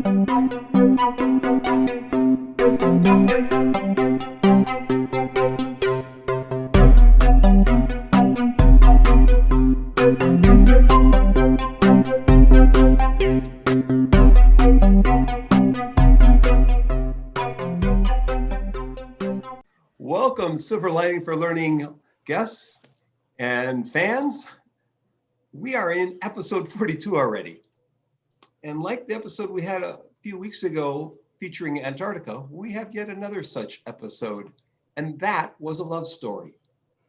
Welcome, Silver Lining for Learning guests and fans. We are in episode 42 already. And like the episode we had a few weeks ago featuring Antarctica, we have yet another such episode. And that was a love story.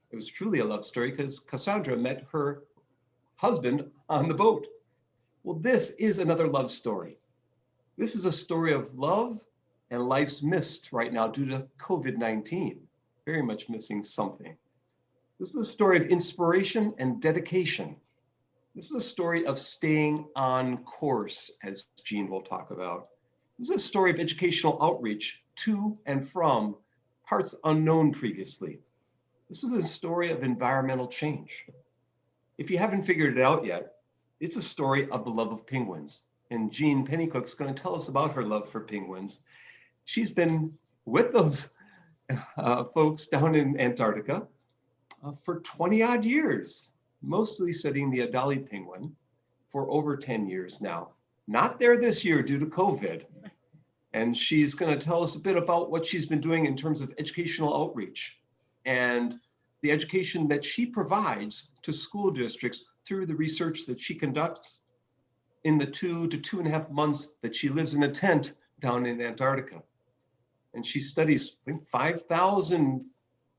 It was truly a love story because Cassandra met her husband on the boat. Well, this is another love story. This is a story of love and life's missed right now due to COVID-19. Very much missing something. This is a story of inspiration and dedication. This is a story of staying on course, as Jean will talk about. This is a story of educational outreach to and from parts unknown previously. This is a story of environmental change. If you haven't figured it out yet, it's a story of the love of penguins. And Jean Pennycook is going to tell us about her love for penguins. She's been with those folks down in Antarctica for 20 odd years, mostly studying the Adelie penguin for over 10 years now. Not there this year due to COVID. And she's going to tell us a bit about what she's been doing in terms of educational outreach and the education that she provides to school districts through the research that she conducts in the 2 to 2.5 months that she lives in a tent down in Antarctica. And she studies, I think, 5,000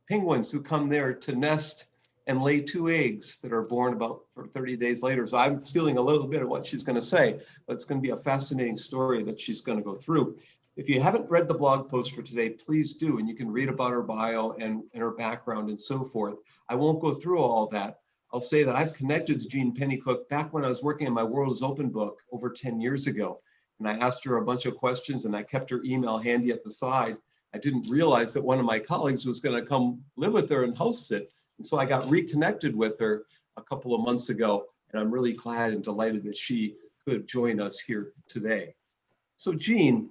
penguins who come there to nest and lay 2 eggs that are born about for 30 days later. So I'm stealing a little bit of what she's going to say, but it's going to be a fascinating story that she's going to go through. If you haven't read the blog post for today, please do, and you can read about her bio and her background and so forth. I won't go through all that. I'll say that I've connected to Jean Pennycook back when I was working on my World is Open book over 10 years ago. And I asked her a bunch of questions and I kept her email handy at the side. I didn't realize that one of my colleagues was going to come live with her and host it. And so I got reconnected with her a couple of months ago. And I'm really glad and delighted that she could join us here today. So Jean,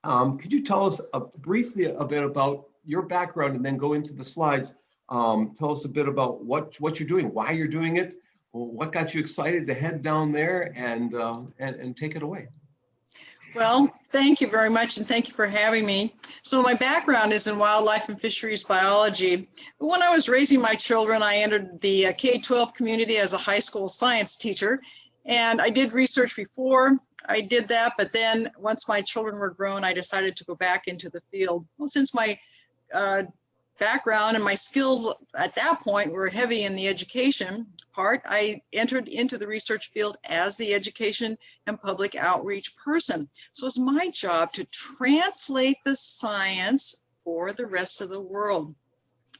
could you tell us briefly a bit about your background and then go into the slides? Tell us a bit about what you're doing, why you're doing it, what got you excited to head down there, and take it away. Well, thank you very much, and thank you for having me. So my background is in wildlife and fisheries biology. When I was raising my children, I entered the K-12 community as a high school science teacher, and I did research before I did that, but then once my children were grown, I decided to go back into the field. Well, since my background and my skills at that point were heavy in the education part, I entered into the research field as the education and public outreach person. So it's my job to translate the science for the rest of the world.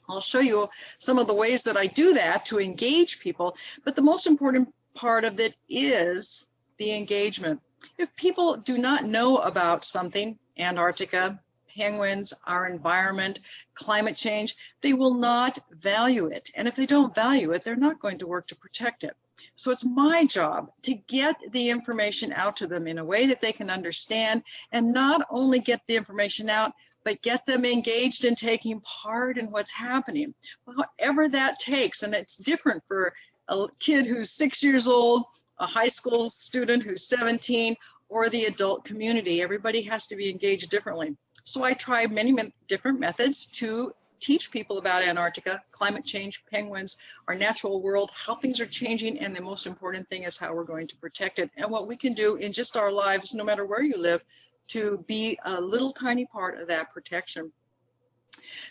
I'll show you some of the ways that I do that to engage people, but the most important part of it is the engagement. If people do not know about something, Antarctica, penguins, our environment, climate change, they will not value it. And if they don't value it, they're not going to work to protect it. So it's my job to get the information out to them in a way that they can understand, and not only get the information out, but get them engaged in taking part in what's happening, however that takes. And it's different for a kid who's 6 years old, a high school student who's 17, or the adult community. Everybody has to be engaged differently. So I tried many different methods to teach people about Antarctica, climate change, penguins, our natural world, how things are changing, and the most important thing is how we're going to protect it, and what we can do in just our lives, no matter where you live, to be a little tiny part of that protection.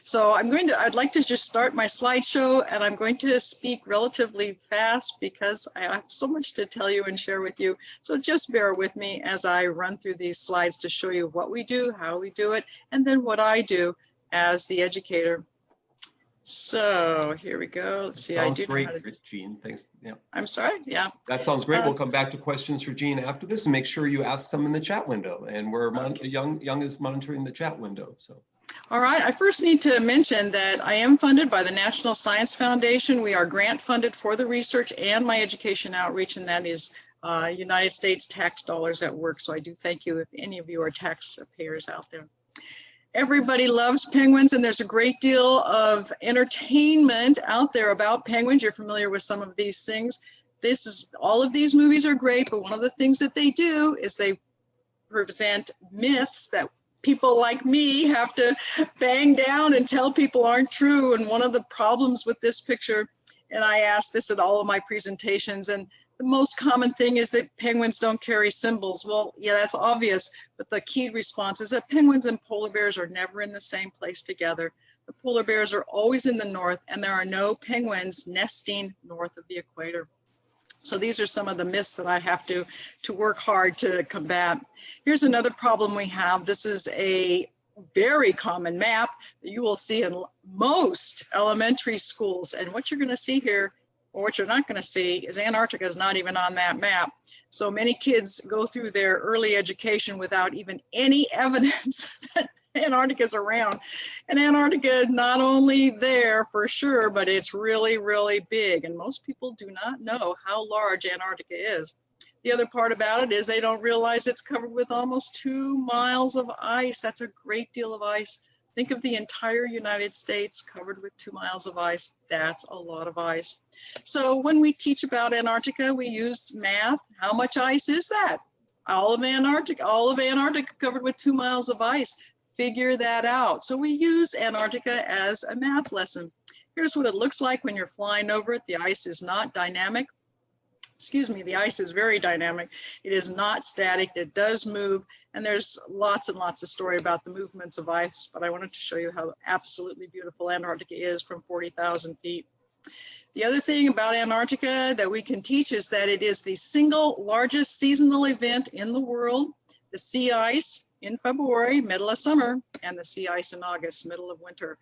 So I'd like to just start my slideshow, and I'm going to speak relatively fast because I have so much to tell you and share with you. So just bear with me as I run through these slides to show you what we do, how we do it, and then what I do as the educator. So here we go. Let's see. Sounds great, Jean. Thanks. Yeah. I'm sorry. Yeah. That sounds great. We'll come back to questions for Jean after this, and make sure you ask some in the chat window. And we're Young is monitoring the chat window. So. All right, I first need to mention that I am funded by the National Science Foundation. We are grant funded for the research and my education outreach, and that is United States tax dollars at work. So I do thank you if any of you are taxpayers out there. Everybody loves penguins, and there's a great deal of entertainment out there about penguins. You're familiar with some of these things. All of these movies are great, but one of the things that they do is they present myths that people like me have to bang down and tell people aren't true. And one of the problems with this picture, and I ask this at all of my presentations, and the most common thing is that penguins don't carry symbols. Well, yeah, that's obvious, but the key response is that penguins and polar bears are never in the same place together. The polar bears are always in the north, and there are no penguins nesting north of the equator. So these are some of the myths that I have to work hard to combat. Here's another problem we have. This is a very common map that you will see in most elementary schools. And what you're going to see here, or what you're not going to see, is Antarctica is not even on that map. So many kids go through their early education without even any evidence that Antarctica is around. And Antarctica is not only there for sure, but it's really, really big. And most people do not know how large Antarctica is. The other part about it is they don't realize it's covered with almost 2 miles of ice. That's a great deal of ice. Think of the entire United States covered with 2 miles of ice. That's a lot of ice. So when we teach about Antarctica, we use math. How much ice is that? All of Antarctica covered with 2 miles of ice. Figure that out. So we use Antarctica as a math lesson. Here's what it looks like when you're flying over it. The ice is not dynamic. Excuse me, the ice is very dynamic. It is not static. It does move. And there's lots and lots of story about the movements of ice, but I wanted to show you how absolutely beautiful Antarctica is from 40,000 feet. The other thing about Antarctica that we can teach is that it is the single largest seasonal event in the world. The sea ice in February, middle of summer, and the sea ice in August, middle of winter.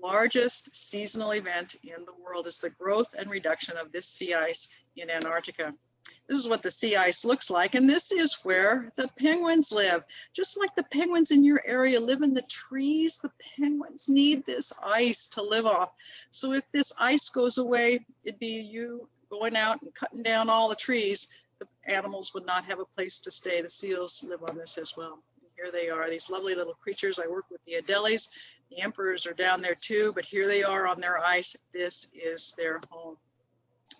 Largest seasonal event in the world is the growth and reduction of this sea ice in Antarctica. This is what the sea ice looks like, and this is where the penguins live. Just like the penguins in your area live in the trees, the penguins need this ice to live off. So if this ice goes away, it'd be you going out and cutting down all the trees. The animals would not have a place to stay. The seals live on this as well. And here they are, these lovely little creatures. I work with the Adelies. The emperors are down there too, but here they are on their ice. This is their home.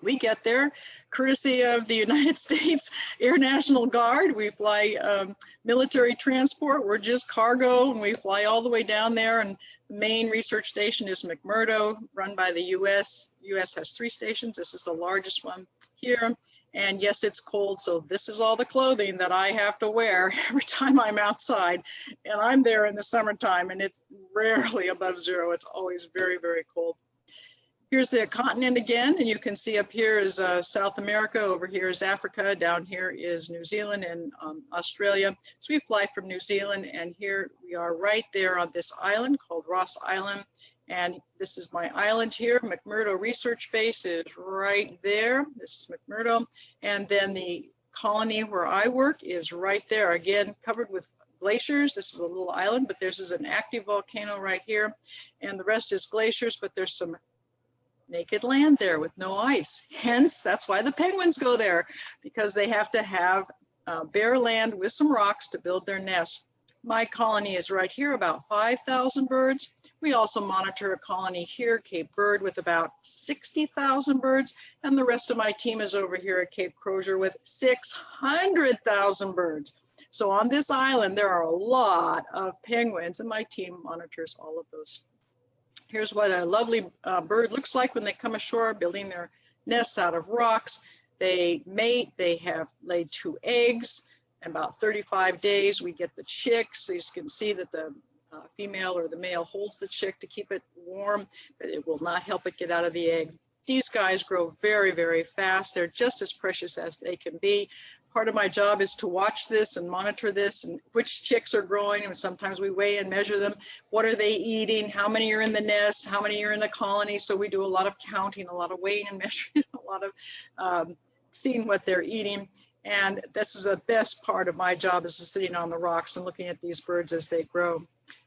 We get there courtesy of the United States Air National Guard. We fly military transport. We're just cargo, and we fly all the way down there. And the main research station is McMurdo, run by the U.S. The U.S. has 3 stations. This is the largest one here. And yes, it's cold, so this is all the clothing that I have to wear every time I'm outside. And I'm there in the summertime, and it's rarely above 0. It's always very, very cold. Here's the continent again, and you can see up here is South America, over here is Africa, down here is New Zealand and Australia. So we fly from New Zealand, and here we are right there on this island called Ross Island. And this is my island here. McMurdo Research Base is right there. This is McMurdo. And then the colony where I work is right there, again, covered with glaciers. This is a little island, but there's an active volcano right here. And the rest is glaciers, but there's some naked land there with no ice. Hence, that's why the penguins go there, because they have to have bare land with some rocks to build their nests. My colony is right here, about 5,000 birds. We also monitor a colony here, Cape Bird, with about 60,000 birds. And the rest of my team is over here at Cape Crozier with 600,000 birds. So on this island, there are a lot of penguins, and my team monitors all of those. Here's what a lovely bird looks like when they come ashore, building their nests out of rocks. They mate, they have laid 2 eggs. In about 35 days, we get the chicks. You can see that the female or the male holds the chick to keep it warm, but it will not help it get out of the egg. These guys grow very, very fast. They're just as precious as they can be. Part of my job is to watch this and monitor this and which chicks are growing, and sometimes we weigh and measure them. What are they eating? How many are in the nest? How many are in the colony? So we do a lot of counting, a lot of weighing and measuring, a lot of seeing what they're eating. And this is the best part of my job, is sitting on the rocks and looking at these birds as they grow.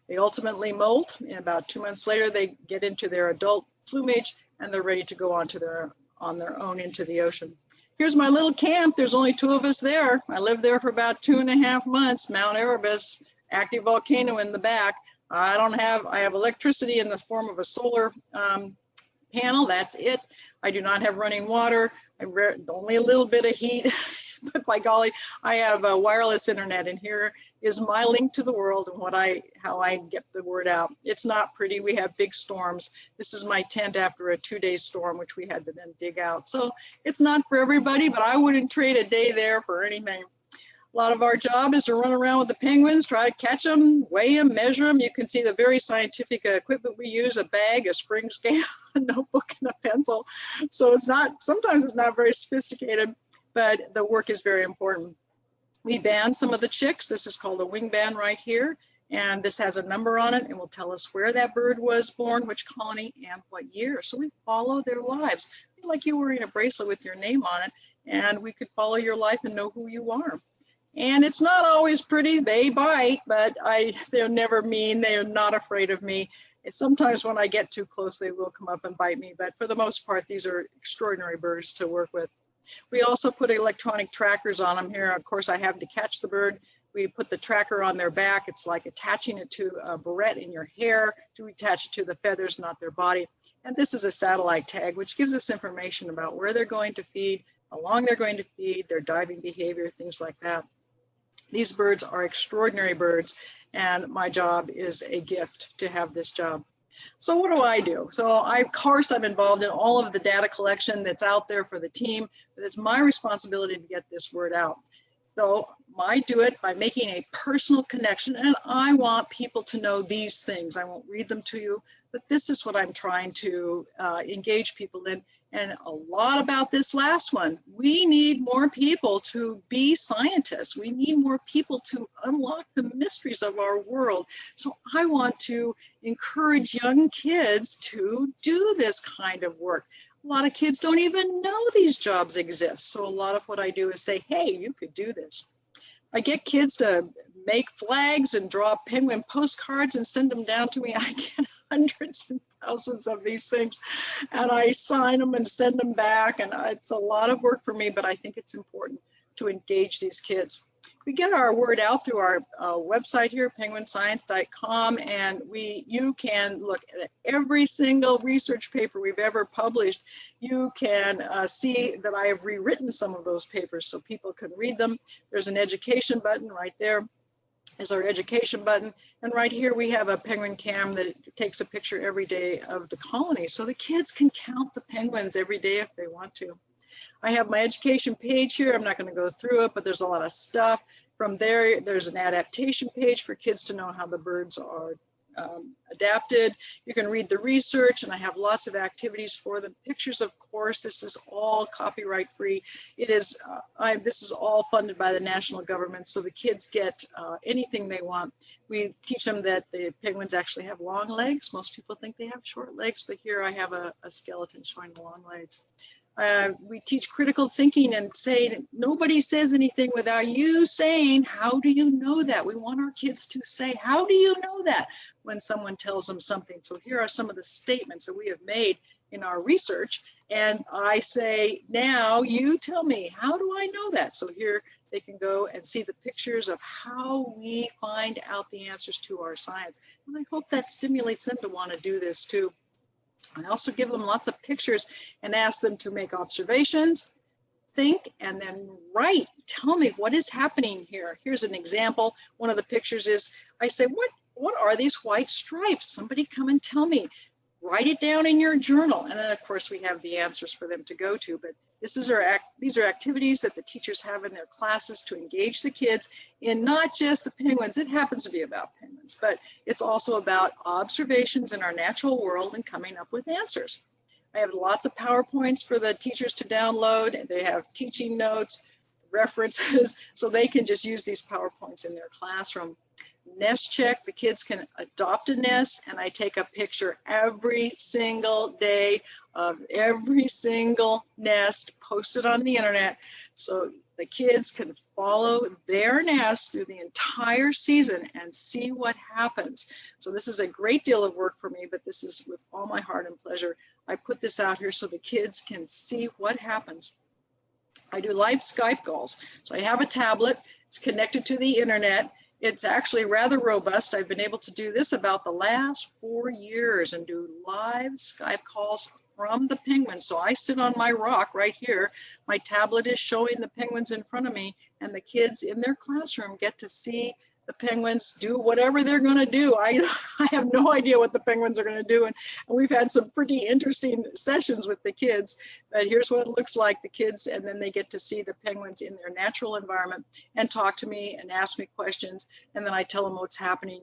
They ultimately molt, and about 2 months later, they get into their adult plumage, and they're ready to go on their own into the ocean. Here's my little camp. There's only 2 of us there. I lived there for about 2.5 months. Mount Erebus, active volcano in the back. I have electricity in the form of a solar panel. That's it. I do not have running water. Only a little bit of heat, but by golly, I have a wireless internet, and here is my link to the world and how I get the word out. It's not pretty. We have big storms. This is my tent after a 2-day storm, which we had to then dig out. So it's not for everybody, but I wouldn't trade a day there for anything. A lot of our job is to run around with the penguins, try to catch them, weigh them, measure them. You can see the very scientific equipment we use: a bag, a spring scale, a notebook, and a pencil. So sometimes it's not very sophisticated, but the work is very important. We band some of the chicks. This is called a wing band right here. And this has a number on it and will tell us where that bird was born, which colony, and what year. So we follow their lives. Like you wearing a bracelet with your name on it, and we could follow your life and know who you are. And it's not always pretty. They bite, but they're never mean. They are not afraid of me. And sometimes when I get too close, they will come up and bite me. But for the most part, these are extraordinary birds to work with. We also put electronic trackers on them here. Of course, I have to catch the bird. We put the tracker on their back. It's like attaching it to a barrette in your hair to attach it to the feathers, not their body. And this is a satellite tag, which gives us information about where they're going to feed, how long they're going to feed, their diving behavior, things like that. These birds are extraordinary birds, and my job is a gift to have this job. So what do I do? So of course, I'm involved in all of the data collection that's out there for the team, but it's my responsibility to get this word out. So I do it by making a personal connection, and I want people to know these things. I won't read them to you, but this is what I'm trying to engage people in. And a lot about this last one. We need more people to be scientists. We need more people to unlock the mysteries of our world. So I want to encourage young kids to do this kind of work. A lot of kids don't even know these jobs exist. So a lot of what I do is say, hey, you could do this. I get kids to make flags and draw penguin postcards and send them down to me. I get hundreds and thousands of these things, and I sign them and send them back. And it's a lot of work for me, but I think it's important to engage these kids. We get our word out through our website here, penguinscience.com, and you can look at every single research paper we've ever published. You can see that I have rewritten some of those papers so people can read them. There's an education button right there. Is our education button. And right here we have a penguin cam that takes a picture every day of the colony. So the kids can count the penguins every day if they want to. I have my education page here. I'm not going to go through it, but there's a lot of stuff. From there, there's an adaptation page for kids to know how the birds are adapted. You can read the research, and I have lots of activities for them. Pictures, of course. This is all copyright free. It is. This is all funded by the national government, so the kids get anything they want. We teach them that the penguins actually have long legs. Most people think they have short legs, but here I have a skeleton showing the long legs. We teach critical thinking and saying, nobody says anything without you saying, how do you know that? We want our kids to say, how do you know that, when someone tells them something. So here are some of the statements that we have made in our research. And I say, now you tell me, how do I know that? So here they can go and see the pictures of how we find out the answers to our science. And I hope that stimulates them to want to do this too. I also give them lots of pictures and ask them to make observations, think, and then write. Tell me what is happening here. Here's an example. One of the pictures is, I say, what are these white stripes? Somebody come and tell me. Write it down in your journal. And then of course we have the answers for them to go to, but these are activities that the teachers have in their classes to engage the kids in not just the penguins. It happens to be about penguins, but it's also about observations in our natural world and coming up with answers. I have lots of PowerPoints for the teachers to download. They have teaching notes, references, so they can just use these PowerPoints in their classroom. Nest check, the kids can adopt a nest, and I take a picture every single day of every single nest posted on the internet, so the kids can follow their nest through the entire season and see what happens. So this is a great deal of work for me, but this is with all my heart and pleasure. I put this out here so the kids can see what happens. I do live Skype calls. So I have a tablet, it's connected to the internet. It's actually rather robust. I've been able to do this about the last 4 years and do live Skype calls from the penguins. So I sit on my rock right here. My tablet is showing the penguins in front of me, and the kids in their classroom get to see the penguins do whatever they're going to do. I have no idea what the penguins are going to do. And we've had some pretty interesting sessions with the kids. But here's what it looks like, the kids, and then they get to see the penguins in their natural environment and talk to me and ask me questions. And then I tell them what's happening.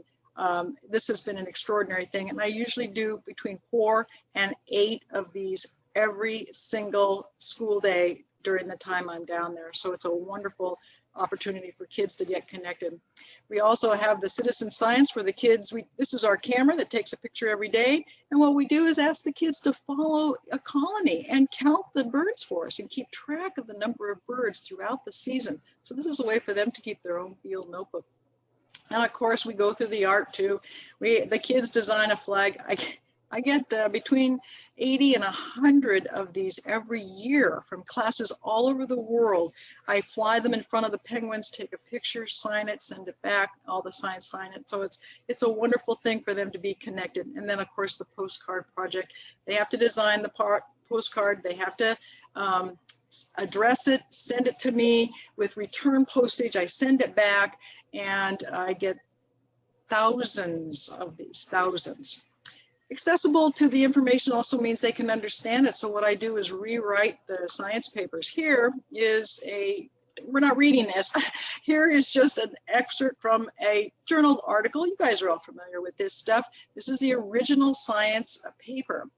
This has been an extraordinary thing. And I usually do between 4 and 8 of these every single school day during the time I'm down there. So it's a wonderful opportunity for kids to get connected. We also have the citizen science where the kids, this is our camera that takes a picture every day. And what we do is ask the kids to follow a colony and count the birds for us and keep track of the number of birds throughout the season. So this is a way for them to keep their own field notebook. And of course, we go through the art too. The kids design a flag. I get between 80 and 100 of these every year from classes all over the world. I fly them in front of the penguins, take a picture, sign it, send it back, all the signs sign it. So it's a wonderful thing for them to be connected. And then of course the postcard project, they have to design the postcard, they have to address it, send it to me with return postage. I send it back and I get thousands of these, thousands. Accessible to the information also means they can understand it. So what I do is rewrite the science papers. Here is we're not reading this. Here is just an excerpt from a journal article. You guys are all familiar with this stuff. This is the original science paper.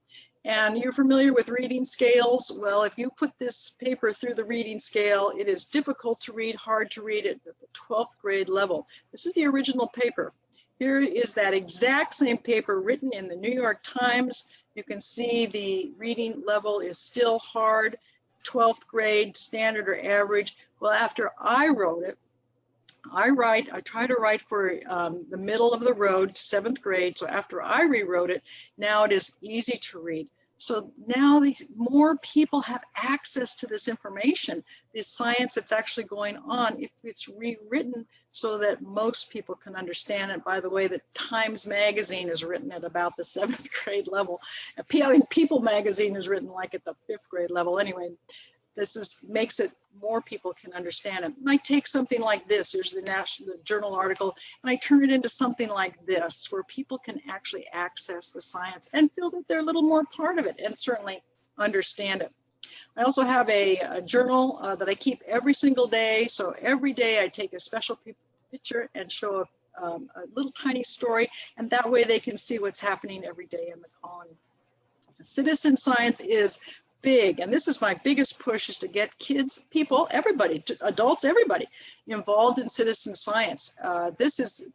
And you're familiar with reading scales. Well, if you put this paper through the reading scale, it is difficult to read, hard to read it at the 12th grade level. This is the original paper. Here is that exact same paper written in the New York Times. You can see the reading level is still hard, 12th grade, standard or average. Well, after I wrote it, I try to write for the middle of the road, 7th grade. So after I rewrote it, now it is easy to read. So now more people have access to this information, this science that's actually going on, if it's rewritten so that most people can understand it. By the way, the Times Magazine is written at about the 7th grade level. I think People Magazine is written like at the 5th grade level. Anyway, this makes it more people can understand it. And I take something like this, here's the journal article, and I turn it into something like this, where people can actually access the science and feel that they're a little more part of it and certainly understand it. I also have a journal that I keep every single day. So every day I take a special picture and show a little tiny story, and that way they can see what's happening every day in the colony. Citizen science is big, and this is my biggest push, is to get kids, people, everybody, adults, everybody involved in citizen science. This is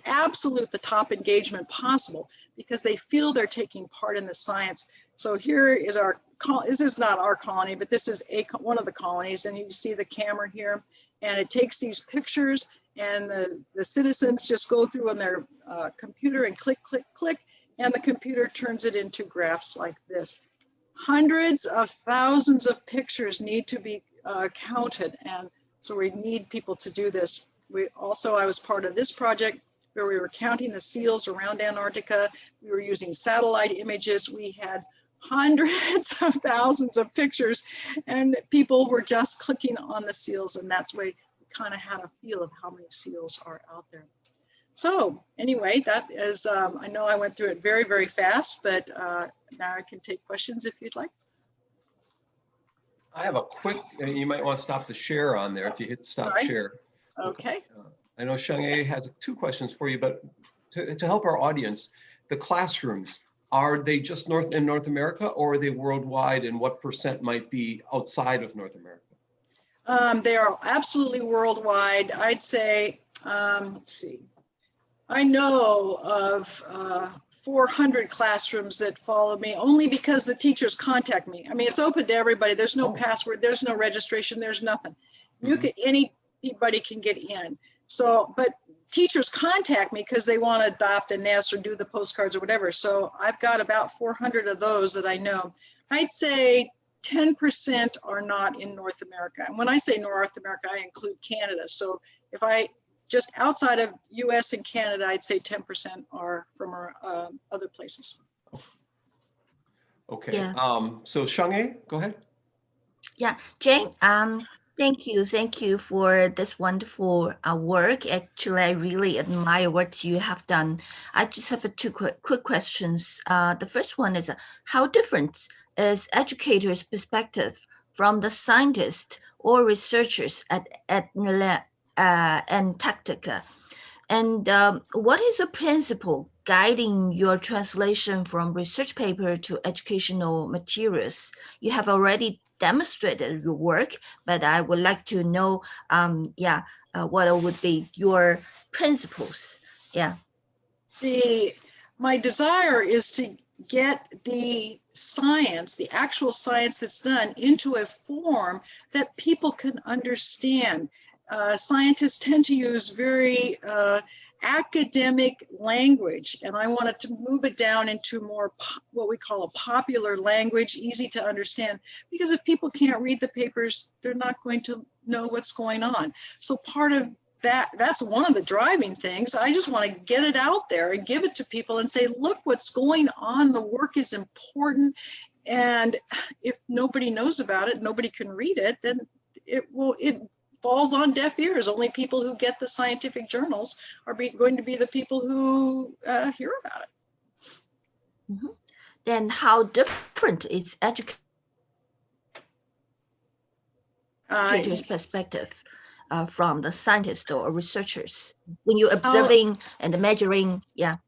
the top engagement possible because they feel they're taking part in the science. So here is this is not our colony, but this is one of the colonies, and you see the camera here, and it takes these pictures, and the citizens just go through on their computer and click, click, click, and the computer turns it into graphs like this. Hundreds of thousands of pictures need to be counted, and so we need people to do this. I was part of this project where we were counting the seals around Antarctica. We were using satellite images. We had hundreds of thousands of pictures, and people were just clicking on the seals, and that's way we kind of had a feel of how many seals are out there. So anyway, that is, I know I went through it very, very fast, but now I can take questions if you'd like. I have a quick, you might want to stop the share on there if you hit stop share. Okay. I know Shang has 2 questions for you, but to help our audience, the classrooms, are they just in North America, or are they worldwide, and what % might be outside of North America? They are absolutely worldwide. I'd say, let's see. I know of 400 classrooms that follow me only because the teachers contact me. I mean, it's open to everybody. There's no password, there's no registration, there's nothing. Anybody can get in. So, but teachers contact me because they want to adopt a nest or do the postcards or whatever. So I've got about 400 of those that I know. I'd say 10% are not in North America. And when I say North America, I include Canada. So if I just outside of US and Canada, I'd say 10% are from our other places. Okay. Yeah. So Shang-Yi, go ahead. Yeah, Jane, thank you for this wonderful work. Actually, I really admire what you have done. I just have two quick questions. The first one is, how different is educators' perspective from the scientists or researchers at Antarctica? And what is the principle guiding your translation from research paper to educational materials? You have already demonstrated your work, but I would like to know, what would be your principles? Yeah. My desire is to get the science, the actual science that's done, into a form that people can understand. Scientists tend to use very academic language, and I wanted to move it down into more what we call a popular language, easy to understand, because if people can't read the papers, they're not going to know what's going on. So part of that's one of the driving things. I just want to get it out there and give it to people and say, look what's going on. The work is important. And if nobody knows about it, nobody can read it, then it falls on deaf ears. Only people who get the scientific journals are going to be the people who hear about it. Mm-hmm. Then how different is educators' perspective from the scientists or researchers when you're observing and measuring? Yeah,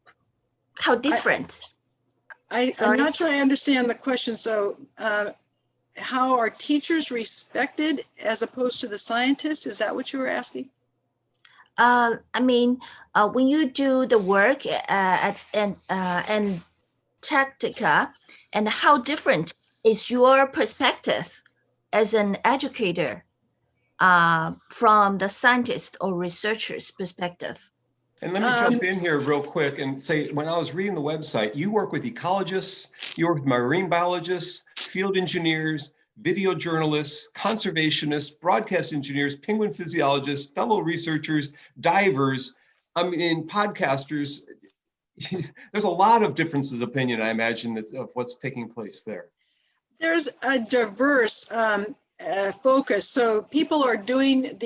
how different? I'm not sure I understand the question. So how are teachers respected as opposed to the scientists? Is that what you were asking? I mean, when you do the work at Antarctica, and how different is your perspective as an educator from the scientist or researcher's perspective? And let me jump in here real quick and say, when I was reading the website, you work with ecologists, you work with marine biologists, field engineers, video journalists, conservationists, broadcast engineers, penguin physiologists, fellow researchers, divers, podcasters. There's a lot of differences of opinion, I imagine, of what's taking place there. There's a diverse focus. So people are doing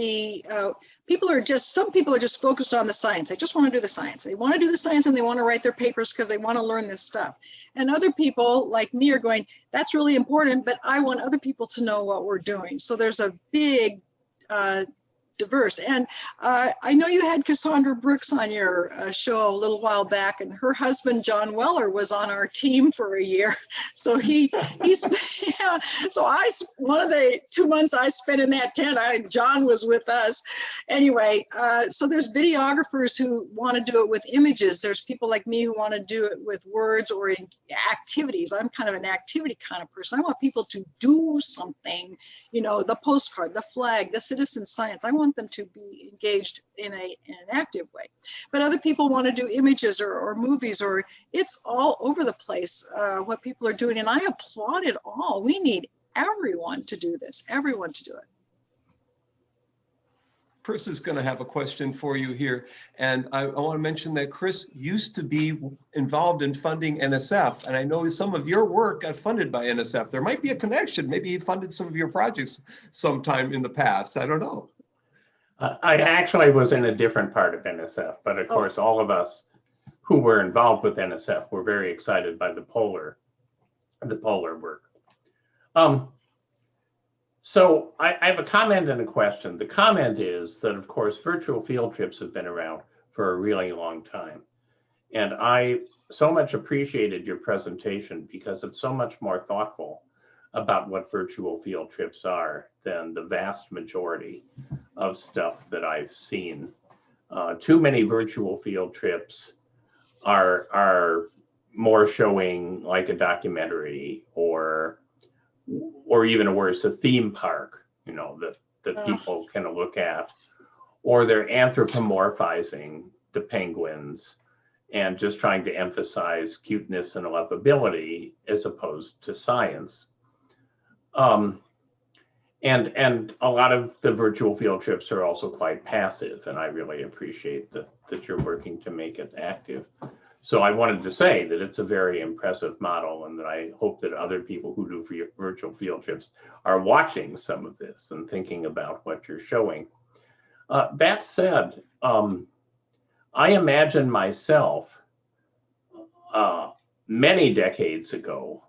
some people are just focused on the science. They just want to do the science. They want to do the science and they want to write their papers because they want to learn this stuff. And other people like me are going, that's really important, but I want other people to know what we're doing. So there's a big diverse. And I know you had Cassandra Brooks on your show a little while back, and her husband, John Weller, was on our team for a year. So he's, yeah, so one of the 2 months I spent in that tent, John was with us. Anyway, so there's videographers who want to do it with images. There's people like me who want to do it with words or in activities. I'm kind of an activity kind of person. I want people to do something, the postcard, the flag, the citizen science. I want them to be engaged in an active way. But other people want to do images or movies, or it's all over the place what people are doing. And I applaud it all. We need everyone to do this, everyone to do it. Chris is going to have a question for you here. And I want to mention that Chris used to be involved in funding NSF. And I know some of your work got funded by NSF. There might be a connection. Maybe he funded some of your projects sometime in the past. I don't know. I actually was in a different part of NSF, but of course, all of us who were involved with NSF were very excited by the polar work. So I have a comment and a question. The comment is that, of course, virtual field trips have been around for a really long time. And I so much appreciated your presentation because it's so much more thoughtful about what virtual field trips are than the vast majority of stuff that I've seen. Too many virtual field trips are more showing like a documentary or even worse, a theme park, that people can look at, or they're anthropomorphizing the penguins and just trying to emphasize cuteness and lovability as opposed to science. And a lot of the virtual field trips are also quite passive, and I really appreciate that you're working to make it active. So I wanted to say that it's a very impressive model, and that I hope that other people who do virtual field trips are watching some of this and thinking about what you're showing. That said, I imagine myself many decades ago,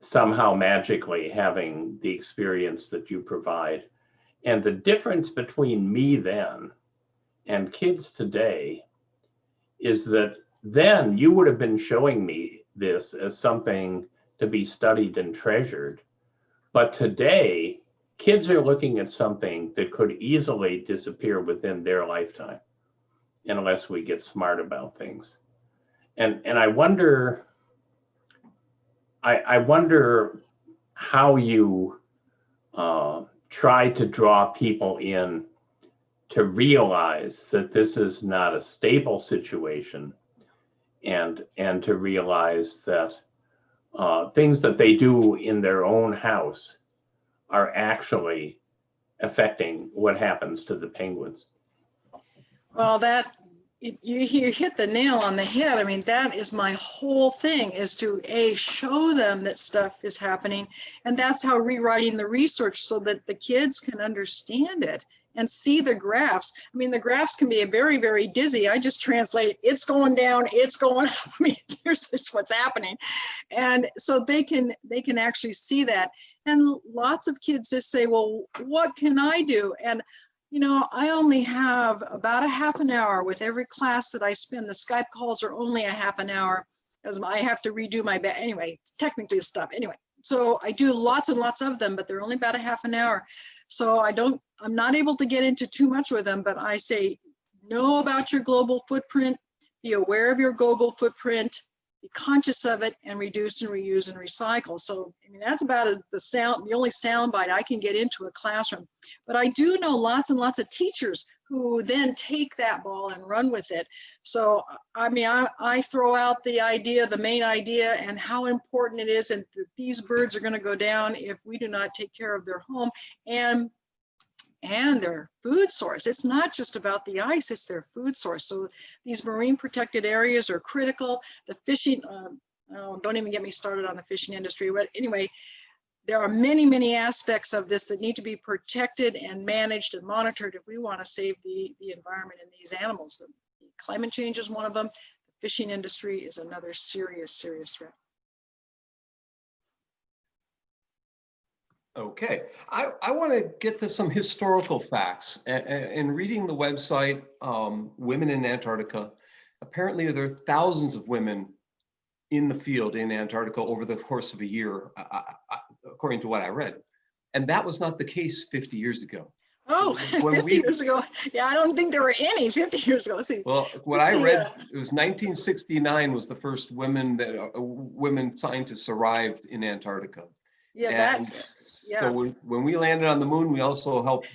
somehow magically having the experience that you provide. And the difference between me then and kids today is that then you would have been showing me this as something to be studied and treasured. But today, kids are looking at something that could easily disappear within their lifetime unless we get smart about things. And I wonder, I wonder how you try to draw people in to realize that this is not a stable situation, and to realize that things that they do in their own house are actually affecting what happens to the penguins. Well, you hit the nail on the head. I mean, that is my whole thing, is to show them that stuff is happening. And that's how rewriting the research, so that the kids can understand it and see the graphs. I mean, the graphs can be very, very dizzy. I just translate it. It's going down, it's going up. I mean, here's just what's happening. And so they can actually see that. And lots of kids just say, well, what can I do? And you know, I only have about a half an hour with every class that I spend. The Skype calls are only a half an hour, as I have to redo my anyway, technically stuff. Anyway, so I do lots and lots of them, but they're only about a half an hour. So I'm not able to get into too much with them, but I say, know about your global footprint, be aware of your global footprint, be conscious of it, and reduce and reuse and recycle. So, I mean, that's about the only sound bite I can get into a classroom. But I do know lots and lots of teachers who then take that ball and run with it. So, I mean, I throw out the idea, the main idea, and how important it is, and that these birds are going to go down if we do not take care of their home and their food source. It's not just about the ice, it's their food source. So these marine protected areas are critical. The fishing, don't even get me started on the fishing industry. But anyway, there are many, many aspects of this that need to be protected and managed and monitored if we want to save the environment and these animals. Climate change is one of them. The fishing industry is another serious, serious threat. Okay, I want to get to some historical facts. In reading the website, Women in Antarctica, apparently there are thousands of women in the field in Antarctica over the course of a year, according to what I read. And that was not the case 50 years ago. Oh, 50 years ago. Yeah, I don't think there were any 50 years ago. Let's see. Well, what I read, it was 1969 was the first women scientists arrived in Antarctica. Yeah, so when we landed on the moon, we also helped,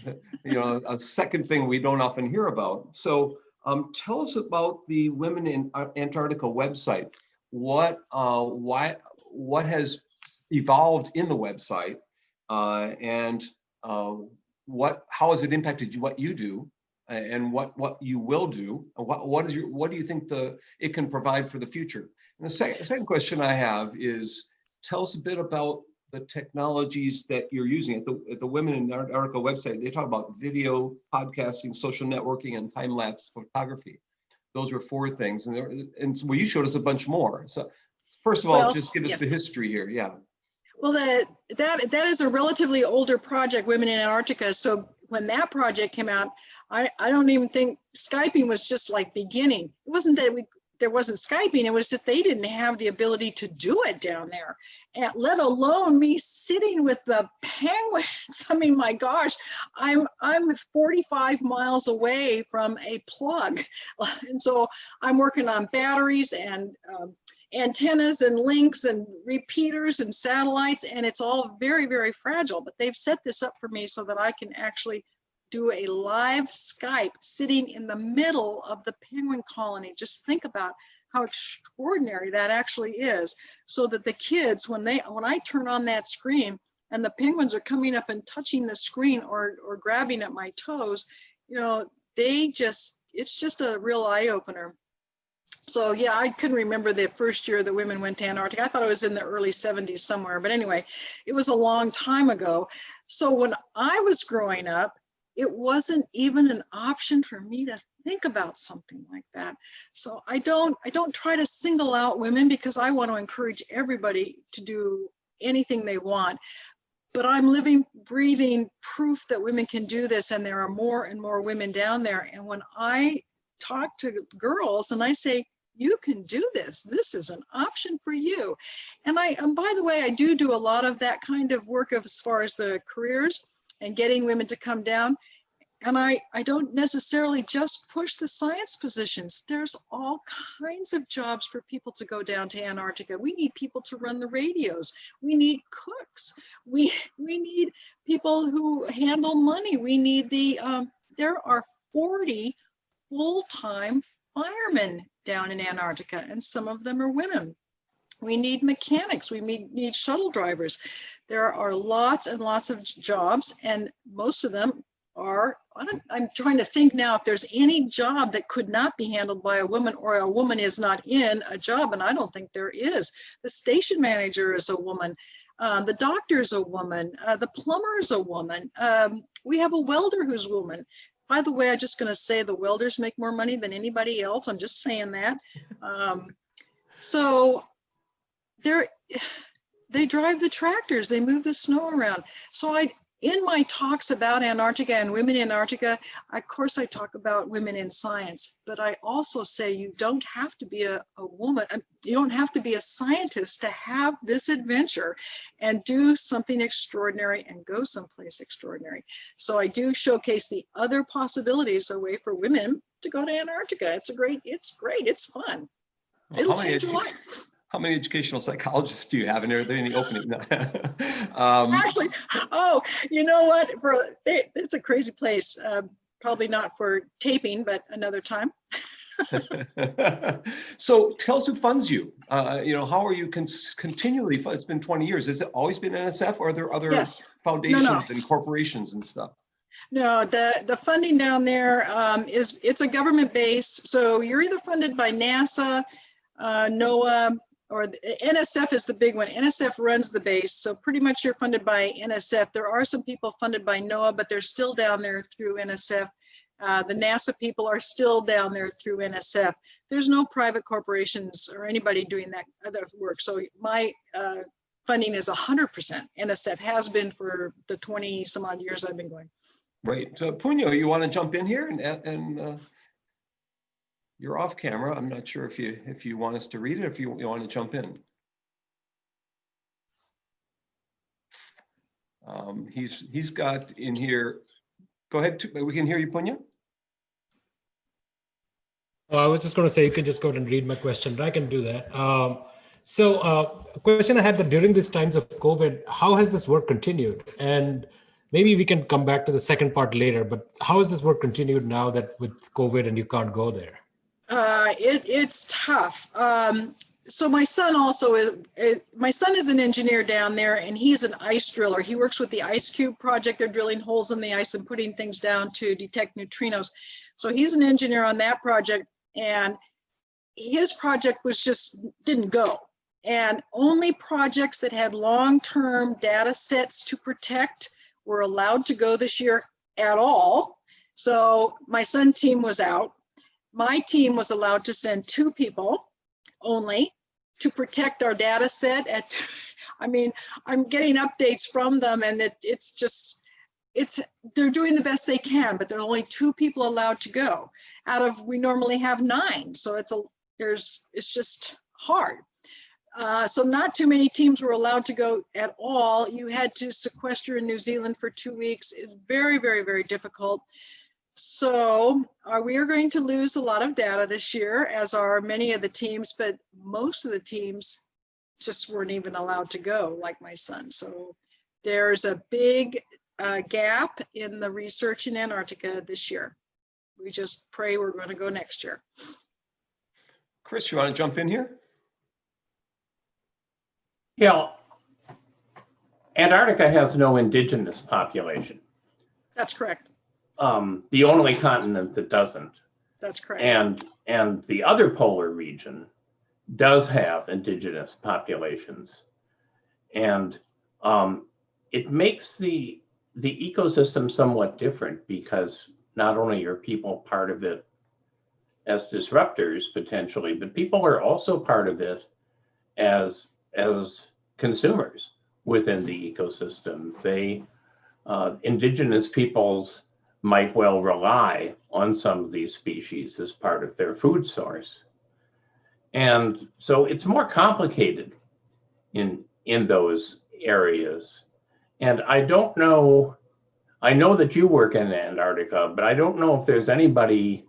you know, a second thing we don't often hear about. So tell us about the Women in Antarctica website. What has evolved in the website, and how has it impacted what you do, and what you will do, and what do you think it can provide for the future? And the second question I have is, tell us a bit about the technologies that you're using at the Women in Antarctica website. They talk about video, podcasting, social networking, and time-lapse photography. Those were 4 things, and well, you showed us a bunch more. So first of all, just give us the history here. Yeah. Well, that is a relatively older project, Women in Antarctica. So when that project came out, I don't even think Skyping was just like beginning. It wasn't that there wasn't Skyping, it was just they didn't have the ability to do it down there, and let alone me sitting with the penguins. I mean, my gosh, I'm 45 miles away from a plug, and so I'm working on batteries and antennas and links and repeaters and satellites, and it's all very, very fragile. But they've set this up for me so that I can actually do a live Skype sitting in the middle of the penguin colony. Just think about how extraordinary that actually is, so that the kids, when I turn on that screen and the penguins are coming up and touching the screen or grabbing at my toes, you know, it's just a real eye opener. So yeah, I couldn't remember the first year that women went to Antarctica. I thought it was in the early 70s somewhere, but anyway, it was a long time ago. So when I was growing up, it wasn't even an option for me to think about something like that. So I don't try to single out women, because I want to encourage everybody to do anything they want. But I'm living, breathing proof that women can do this, and there are more and more women down there. And when I talk to girls and I say, you can do this, this is an option for you. And by the way, I do a lot of that kind of work as far as the careers and getting women to come down. And I don't necessarily just push the science positions. There's all kinds of jobs for people to go down to Antarctica. We need people to run the radios. We need cooks. We need people who handle money. We need there are 40 full-time firemen down in Antarctica, and some of them are women. We need mechanics. We need shuttle drivers. There are lots and lots of jobs, and most of them are, I'm trying to think now if there's any job that could not be handled by a woman, or a woman is not in a job, and I don't think there is. The station manager is a woman. The doctor is a woman. The plumber is a woman. We have a welder who's a woman. By the way, I'm just going to say the welders make more money than anybody else. I'm just saying that. So they drive the tractors, they move the snow around. So in my talks about Antarctica and women in Antarctica, of course I talk about women in science, but I also say you don't have to be a woman, you don't have to be a scientist to have this adventure and do something extraordinary and go someplace extraordinary. So I do showcase the other possibilities, a way for women to go to Antarctica. It's great, it's fun. It'll change your life. How many educational psychologists do you have? And are there any opening? Actually, you know what? It's a crazy place. Probably not for taping, but another time. So tell us who funds you. How are you continually? It's been 20 years. Has it always been NSF, or are there other foundations and corporations and stuff? No, the funding down there it's a government base. So you're either funded by NASA, NOAA, or the NSF is the big one. NSF runs the base, so pretty much you're funded by NSF. There are some people funded by NOAA, but they're still down there through NSF. The NASA people are still down there through NSF. There's no private corporations or anybody doing that other work. So my funding is 100% NSF, has been for the 20 some odd years I've been going. Right. So Punyo, you want to jump in here and you're off camera. I'm not sure if you want us to read it, if you want to jump in. He's got in here. Go ahead. We can hear you, Punyo. Oh, I was just going to say you can just go ahead and read my question, but I can do that. So a question I had, that during these times of COVID, how has this work continued? And maybe we can come back to the second part later, but how has this work continued now that with COVID and you can't go there? It's tough. So my son also my son is an engineer down there, and he's an ice driller. He works with the Ice Cube project. They're drilling holes in the ice and putting things down to detect neutrinos. So he's an engineer on that project, and his project didn't go. And only projects that had long-term data sets to protect were allowed to go this year at all. So my son's team was out. My team was allowed to send 2 people only to protect our data set. I'm getting updates from them, and they're doing the best they can, but there are only 2 people allowed to go we normally have 9. So it's just hard. So not too many teams were allowed to go at all. You had to sequester in New Zealand for 2 weeks. It's very, very, very difficult. So we are going to lose a lot of data this year, as are many of the teams, but most of the teams just weren't even allowed to go, like my son. So there's a big gap in the research in Antarctica this year. We just pray we're going to go next year. Chris, you want to jump in here? Yeah, Antarctica has no indigenous population. That's correct. The only continent that doesn't. That's correct. And the other polar region does have indigenous populations. And it makes the ecosystem somewhat different, because not only are people part of it as disruptors potentially, but people are also part of it as consumers within the ecosystem. They indigenous peoples might well rely on some of these species as part of their food source. And so it's more complicated in those areas. And I don't know, I know that you work in Antarctica, but I don't know if there's anybody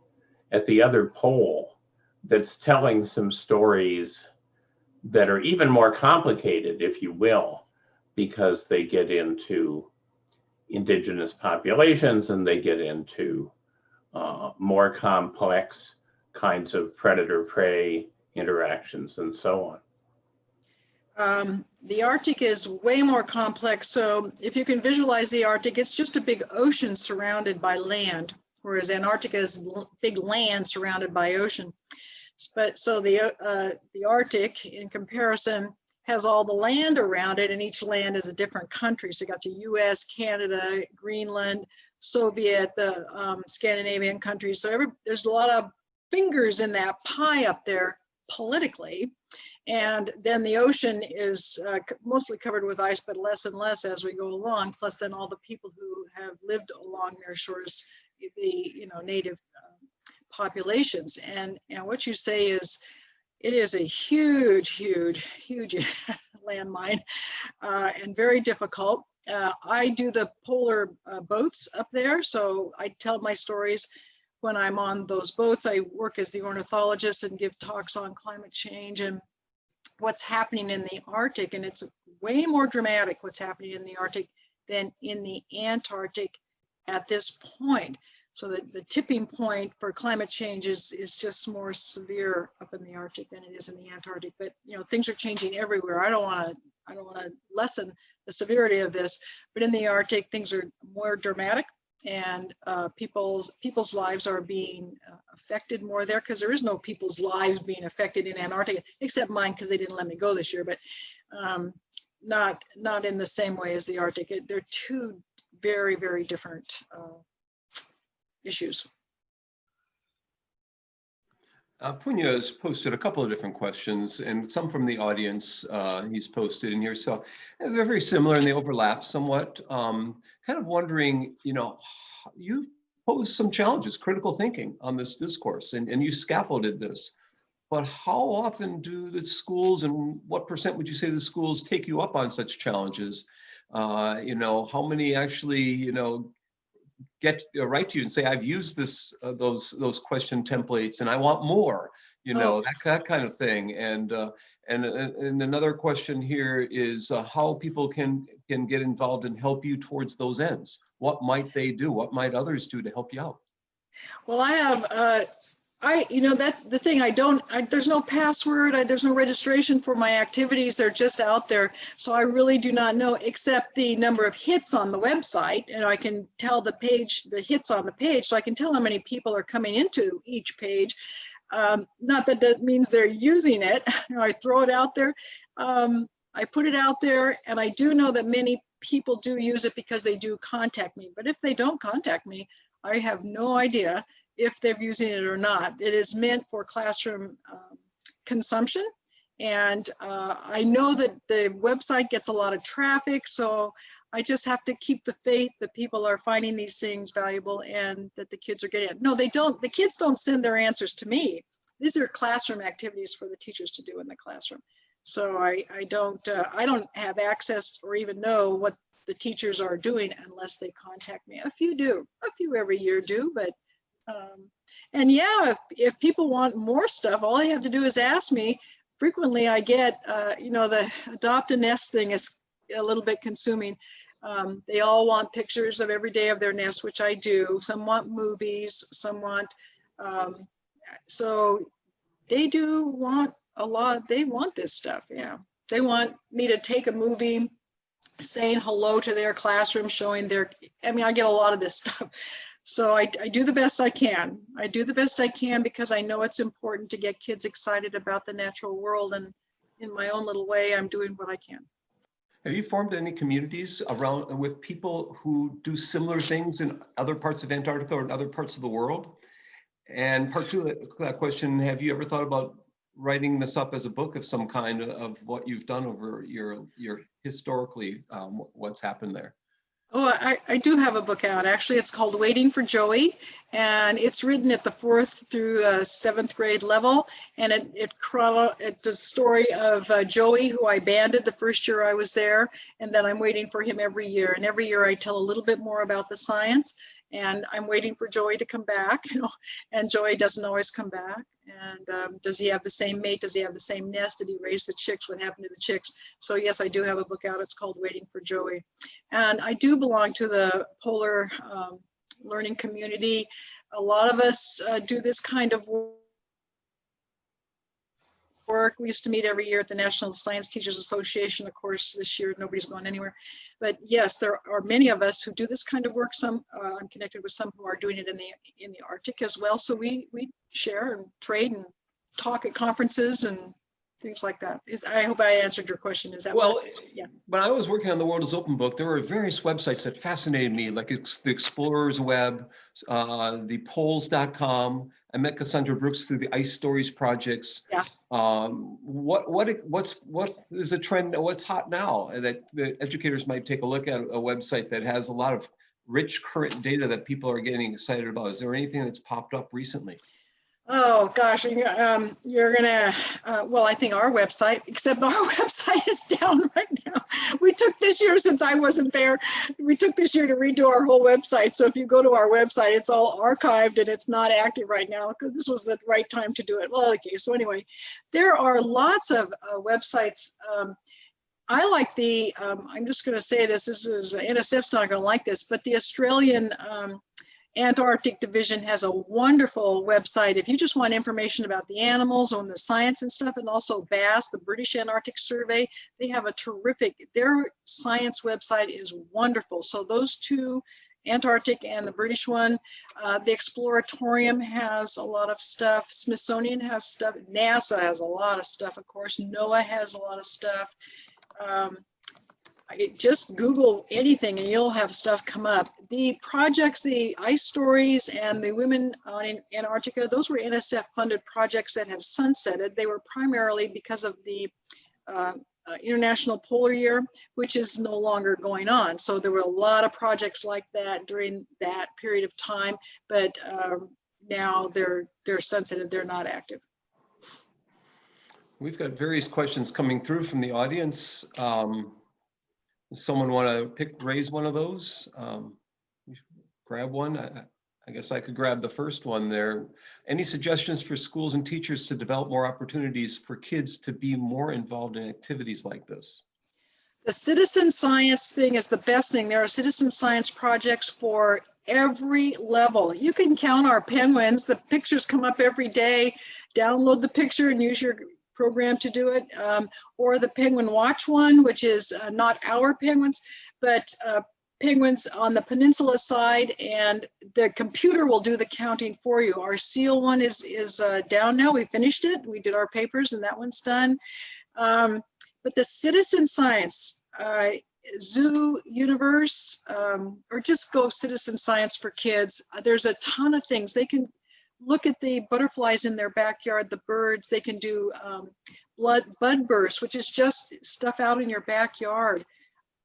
at the other pole that's telling some stories that are even more complicated, if you will, because they get into indigenous populations and they get into more complex kinds of predator-prey interactions and so on. The Arctic is way more complex. So if you can visualize the Arctic, it's just a big ocean surrounded by land, whereas Antarctica is big land surrounded by ocean. But so the Arctic, in comparison, has all the land around it, and each land is a different country. So you got the US, Canada, Greenland, Soviet, the Scandinavian countries. So there's a lot of fingers in that pie up there politically. And then the ocean is mostly covered with ice, but less and less as we go along. Plus then all the people who have lived along their shores, the native populations. And what you say is, it is a huge, huge, huge landmine and very difficult. I do the polar boats up there, so I tell my stories when I'm on those boats. I work as the ornithologist and give talks on climate change and what's happening in the Arctic, and it's way more dramatic what's happening in the Arctic than in the Antarctic at this point. So the tipping point for climate change is just more severe up in the Arctic than it is in the Antarctic. But things are changing everywhere. I don't want to lessen the severity of this, but in the Arctic things are more dramatic, and people's lives are being affected more there, because there is no people's lives being affected in Antarctica except mine, because they didn't let me go this year. But not in the same way as the Arctic. They're two very, very different issues. Punya has posted a couple of different questions, and some from the audience he's posted in here. So they're very similar and they overlap somewhat. Kind of wondering, you posed some challenges, critical thinking on this discourse, and you scaffolded this. But how often do the schools, and what percent would you say the schools take you up on such challenges? How many actually, write to you and say, I've used those question templates and I want more, that kind of thing. And another question here is how people can get involved and help you towards those ends. What might they do? What might others do to help you out? Well, I have, that's the thing. There's no password. There's no registration for my activities. They're just out there. So I really do not know, except the number of hits on the website. And I can tell the hits on the page. So I can tell how many people are coming into each page. Not that means they're using it. I throw it out there. I put it out there, and I do know that many people do use it because they do contact me. But if they don't contact me, I have no idea if they're using it or not. It is meant for classroom consumption. And I know that the website gets a lot of traffic, so I just have to keep the faith that people are finding these things valuable and that the kids are getting it. No, they don't. The kids don't send their answers to me. These are classroom activities for the teachers to do in the classroom. So I don't have access or even know what the teachers are doing unless they contact me. A few do, a few every year do, but and yeah, if people want more stuff, all they have to do is ask me. Frequently I get, the adopt a nest thing is a little bit consuming. They all want pictures of every day of their nest, which I do. Some want movies, some want, so they do want a lot, they want this stuff, yeah. They want me to take a movie, saying hello to their classroom, showing their, I mean, I get a lot of this stuff. So I do the best I can. I do the best I can because I know it's important to get kids excited about the natural world, and in my own little way, I'm doing what I can. Have you formed any communities around with people who do similar things in other parts of Antarctica or in other parts of the world? And part two of that question, have you ever thought about writing this up as a book of some kind of what you've done over your historically, what's happened there? Oh, I do have a book out. Actually, it's called Waiting for Joey, and it's written at the 4th through 7th grade level. And it's a story of Joey, who I banded the first year I was there, and then I'm waiting for him every year. And every year I tell a little bit more about the science, and I'm waiting for Joey to come back, you know, and Joey doesn't always come back. And does he have the same mate? Does he have the same nest? Did he raise the chicks? What happened to the chicks? So yes, I do have a book out. It's called Waiting for Joey. And I do belong to the polar learning community. A lot of us do this kind of work. We used to meet every year at the National Science Teachers Association. Of course, this year nobody's going anywhere. But yes, there are many of us who do this kind of work. Some I'm connected with some who are doing it in the Arctic as well. So we share and trade and talk at conferences and things like that. I hope I answered your question. Is that well? Yeah. When I was working on The World is Open book, there were various websites that fascinated me, like the Explorer's Web, the Poles.com. I met Cassandra Brooks through the Ice Stories projects. Yeah. What is a trend? What's hot now that the educators might take a look at? A website that has a lot of rich current data that people are getting excited about. Is there anything that's popped up recently? Oh gosh, you're gonna, well, I think our website, except our website is down right now. We took this year, since I wasn't there, we took this year to redo our whole website. So if you go to our website, it's all archived and it's not active right now because this was the right time to do it. Well, okay, so anyway, there are lots of websites. I like the, I'm just gonna say this is NSF's not gonna like this, but the Australian Antarctic Division has a wonderful website. If you just want information about the animals and the science and stuff, and also BASS, the British Antarctic Survey, they have a terrific, their science website is wonderful. So those two, Antarctic and the British one, the Exploratorium has a lot of stuff. Smithsonian has stuff. NASA has a lot of stuff, of course. NOAA has a lot of stuff. Just Google anything and you'll have stuff come up. The projects, the Ice Stories and the Women in Antarctica, those were NSF funded projects that have sunsetted. They were primarily because of the International Polar Year, which is no longer going on. So there were a lot of projects like that during that period of time, but now they're sunsetted, they're not active. We've got various questions coming through from the audience. Does someone want to raise one of those? Grab one. I guess I could grab the first one there. Any suggestions for schools and teachers to develop more opportunities for kids to be more involved in activities like this? The citizen science thing is the best thing. There are citizen science projects for every level. You can count our penguins. The pictures come up every day. Download the picture and use your program to do it, or the Penguin Watch one, which is not our penguins, but penguins on the peninsula side, and the computer will do the counting for you. Our seal one is down now. We finished it. We did our papers, and that one's done. But the citizen science, Zoo Universe, or just go citizen science for kids. There's a ton of things they can. Look at the butterflies in their backyard, the birds. They can do bud bursts, which is just stuff out in your backyard.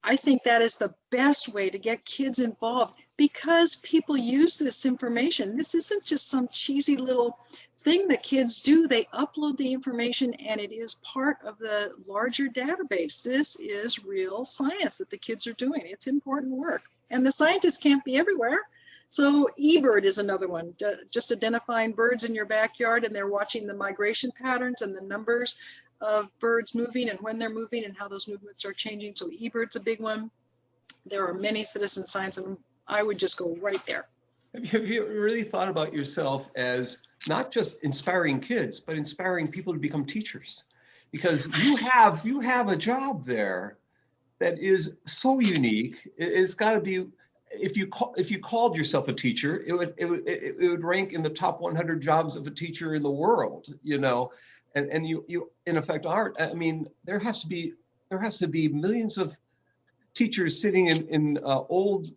I think that is the best way to get kids involved because people use this information. This isn't just some cheesy little thing that kids do. They upload the information and it is part of the larger database. This is real science that the kids are doing. It's important work. And the scientists can't be everywhere. So eBird is another one, just identifying birds in your backyard, and they're watching the migration patterns and the numbers of birds moving and when they're moving and how those movements are changing. So eBird's a big one. There are many citizen science, and I would just go right there. Have you really thought about yourself as not just inspiring kids, but inspiring people to become teachers? Because you have a job there that is so unique. It's got to be, if you called yourself a teacher, it would rank in the top 100 jobs of a teacher in the world, you know, and you in effect aren't. I mean, there has to be millions of teachers sitting in old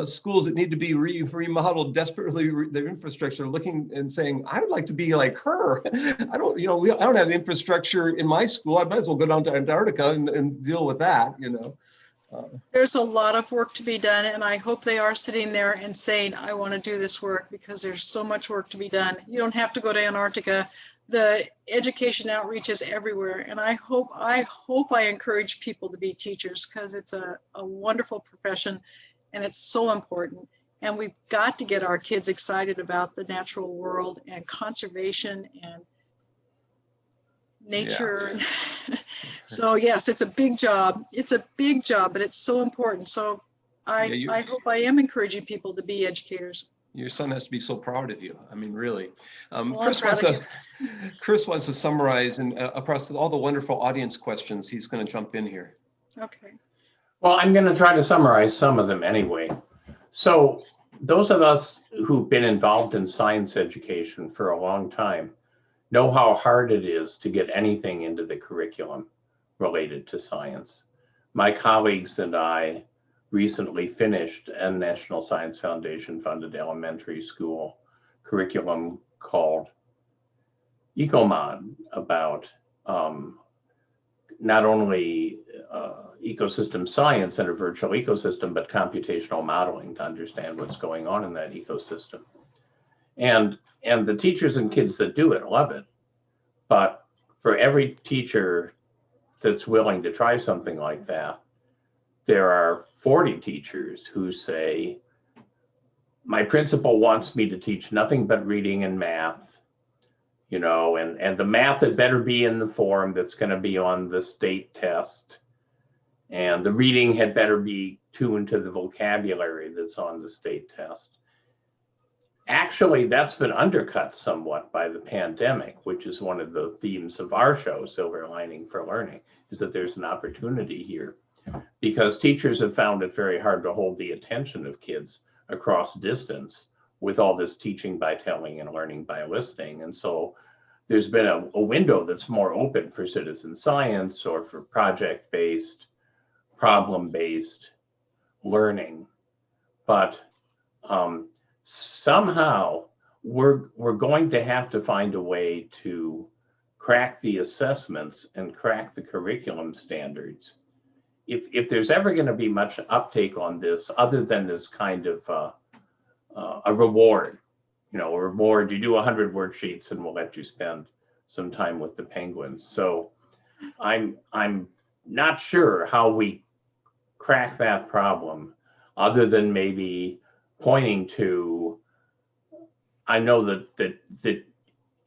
schools that need to be remodeled desperately, their infrastructure, looking and saying, I would like to be like her. I don't have the infrastructure in my school. I might as well go down to Antarctica and deal with that, you know. There's a lot of work to be done, and I hope they are sitting there and saying, I want to do this work, because there's so much work to be done. You don't have to go to Antarctica. The education outreach is everywhere, and I hope I encourage people to be teachers, because it's a wonderful profession, and it's so important. And we've got to get our kids excited about the natural world and conservation and nature. Yeah. So yes, it's a big job. It's a big job, but it's so important. So I hope I am encouraging people to be educators. Your son has to be so proud of you. I mean, really. Well, Chris wants to summarize and across all the wonderful audience questions. He's going to jump in here. Okay. Well, I'm going to try to summarize some of them anyway. So those of us who've been involved in science education for a long time know how hard it is to get anything into the curriculum related to science. My colleagues and I recently finished a National Science Foundation funded elementary school curriculum called EcoMod, about not only ecosystem science and a virtual ecosystem, but computational modeling to understand what's going on in that ecosystem. And the teachers and kids that do it love it. But for every teacher that's willing to try something like that, there are 40 teachers who say, my principal wants me to teach nothing but reading and math, you know, and the math had better be in the form that's going to be on the state test. And the reading had better be tuned to the vocabulary that's on the state test. Actually, that's been undercut somewhat by the pandemic, which is one of the themes of our show, Silver Lining for Learning, is that there's an opportunity here, because teachers have found it very hard to hold the attention of kids across distance with all this teaching by telling and learning by listening. And so there's been a window that's more open for citizen science or for project-based, problem-based learning. But somehow we're going to have to find a way to crack the assessments and crack the curriculum standards. If there's ever going to be much uptake on this, other than this kind of a reward, you know, a reward, you do 100 worksheets and we'll let you spend some time with the penguins. So I'm not sure how we crack that problem, other than maybe pointing to, I know that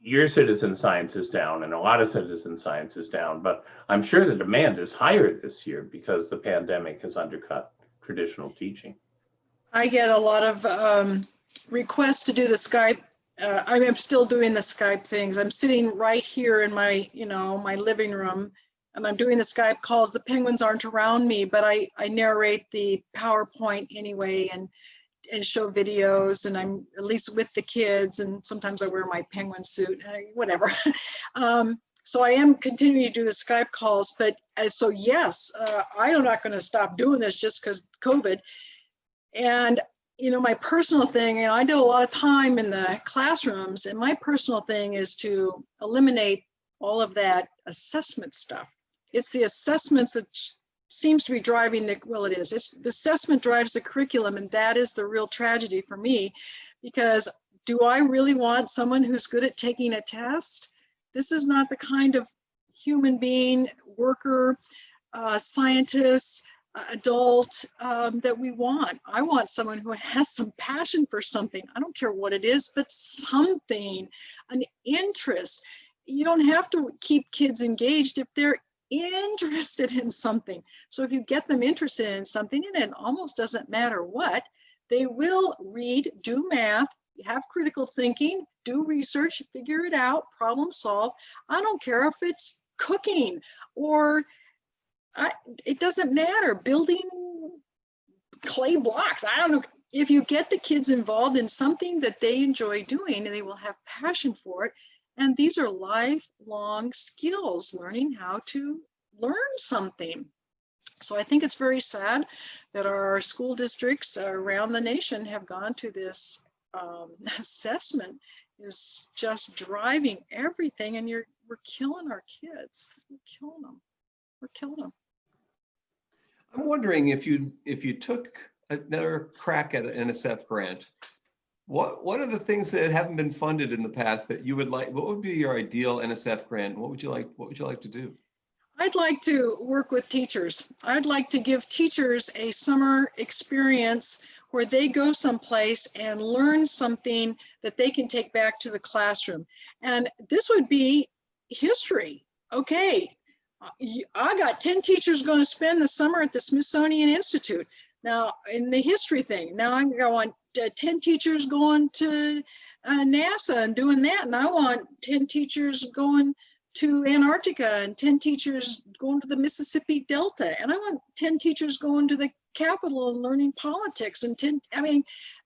your citizen science is down and a lot of citizen science is down, but I'm sure the demand is higher this year because the pandemic has undercut traditional teaching. I get a lot of requests to do the Skype. I'm still doing the Skype things. I'm sitting right here in my, my living room, and I'm doing the Skype calls. The penguins aren't around me, but I narrate the PowerPoint anyway and show videos, and I'm at least with the kids, and sometimes I wear my penguin suit, whatever. So I am continuing to do the Skype calls, but so yes, I'm not going to stop doing this just because COVID. And my personal thing, I did a lot of time in the classrooms, and my personal thing is to eliminate all of that assessment stuff. It's the assessments that seems to be driving the assessment drives the curriculum, and that is the real tragedy for me, because do I really want someone who's good at taking a test? This is not the kind of human being, worker, scientist, adult that we want. I want someone who has some passion for something. I don't care what it is, but something, an interest. You don't have to keep kids engaged if they're interested in something. So if you get them interested in something, and it almost doesn't matter what, they will read, do math, have critical thinking, do research, figure it out, problem solve. I don't care if it's cooking or it doesn't matter, building clay blocks. I don't know. If you get the kids involved in something that they enjoy doing, they will have passion for it. And these are lifelong skills, learning how to learn something. So I think it's very sad that our school districts around the nation have gone to this assessment is just driving everything, and we're killing our kids. We're killing them. We're killing them. I'm wondering if you took another crack at an NSF grant, what are the things that haven't been funded in the past that you would like? What would be your ideal NSF grant? What would you like to do? I'd like to work with teachers. I'd like to give teachers a summer experience where they go someplace and learn something that they can take back to the classroom. And this would be history. Okay, I got 10 teachers going to spend the summer at the Smithsonian Institute. Now, in the history thing, now I want 10 teachers going to NASA and doing that. And I want 10 teachers going to Antarctica and 10 teachers going to the Mississippi Delta. And I want 10 teachers going to the Capitol and learning politics. And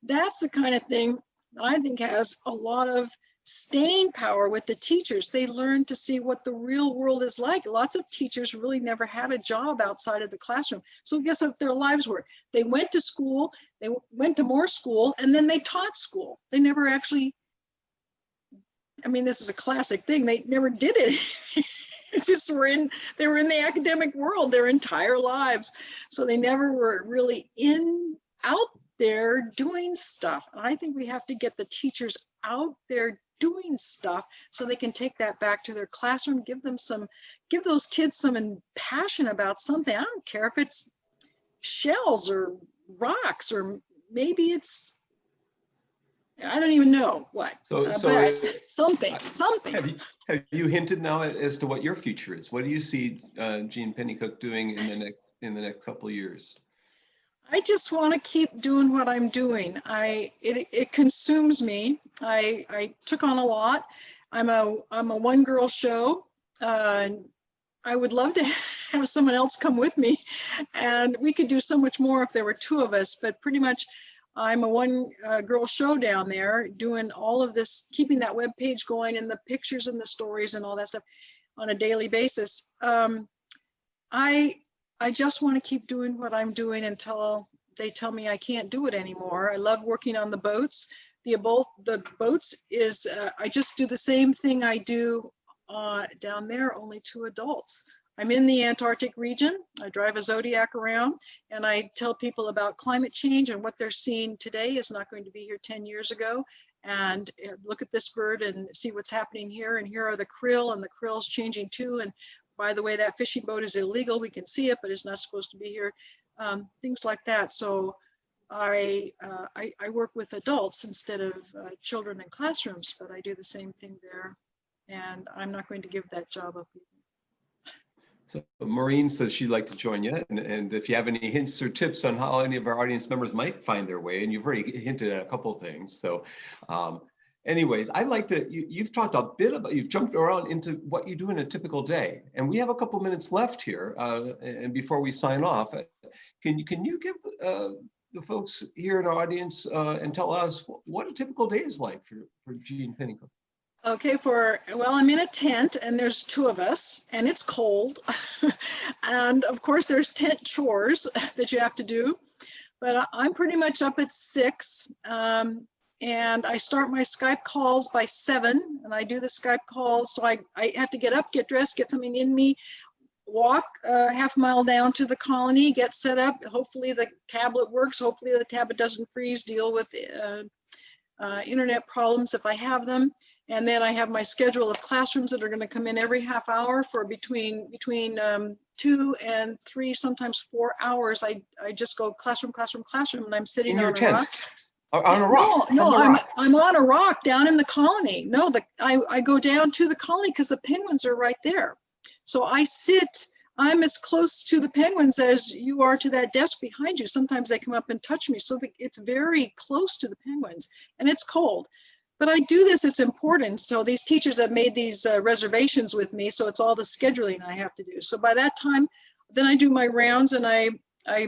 that's the kind of thing that I think has a lot of staying power with the teachers. They learn to see what the real world is like. Lots of teachers really never had a job outside of the classroom. So guess what their lives were? They went to school, they went to more school, and then they taught school. They never actually, this is a classic thing. They never did it. It's just they were in the academic world their entire lives. So they never were really out there doing stuff. And I think we have to get the teachers out there doing stuff so they can take that back to their classroom, give those kids some passion about something. I don't care if it's shells or rocks, or maybe it's, I don't even know what. So something. Have you hinted now as to what your future is? What do you see Jean Pennycook doing in the next couple of years? I just want to keep doing what I'm doing. It consumes me. I took on a lot. I'm a one girl show. I would love to have someone else come with me, and we could do so much more if there were two of us, but pretty much I'm a one girl show down there doing all of this, keeping that web page going and the pictures and the stories and all that stuff on a daily basis. I just want to keep doing what I'm doing until they tell me I can't do it anymore. I love working on the boats. The boats is, I just do the same thing I do down there, only to adults. I'm in the Antarctic region. I drive a Zodiac around and I tell people about climate change, and what they're seeing today is not going to be here 10 years ago. And look at this bird and see what's happening here. And here are the krill, and the krill's changing too. And by the way, that fishing boat is illegal. We can see it, but it's not supposed to be here. Things like that. So I work with adults instead of children in classrooms, but I do the same thing there. And I'm not going to give that job up either. So Maureen says she'd like to join you. And if you have any hints or tips on how any of our audience members might find their way, and you've already hinted at a couple of things. So anyways, I'd like to, you've talked a bit about, you've jumped around into what you do in a typical day. And we have a couple minutes left here. And before we sign off, can you give the folks here in our audience and tell us what a typical day is like for Jean Pennycook? Okay, well, I'm in a tent and there's two of us and it's cold. And of course there's tent chores that you have to do, but I'm pretty much up at 6. And I start my Skype calls by 7, and I do the Skype calls. So I have to get up, get dressed, get something in me, walk half a mile down to the colony, get set up. Hopefully the tablet works. Hopefully the tablet doesn't freeze, deal with internet problems if I have them. And then I have my schedule of classrooms that are going to come in every half hour for between 2 and 3, sometimes 4 hours. I just go classroom, and I'm sitting in your on a tent. rock. On a rock? No, I'm on a rock down in the colony. No, I go down to the colony because the penguins are right there. So I'm as close to the penguins as you are to that desk behind you. Sometimes they come up and touch me. So it's very close to the penguins, and it's cold. But I do this, it's important. So these teachers have made these reservations with me. So it's all the scheduling I have to do. So by that time, then I do my rounds and I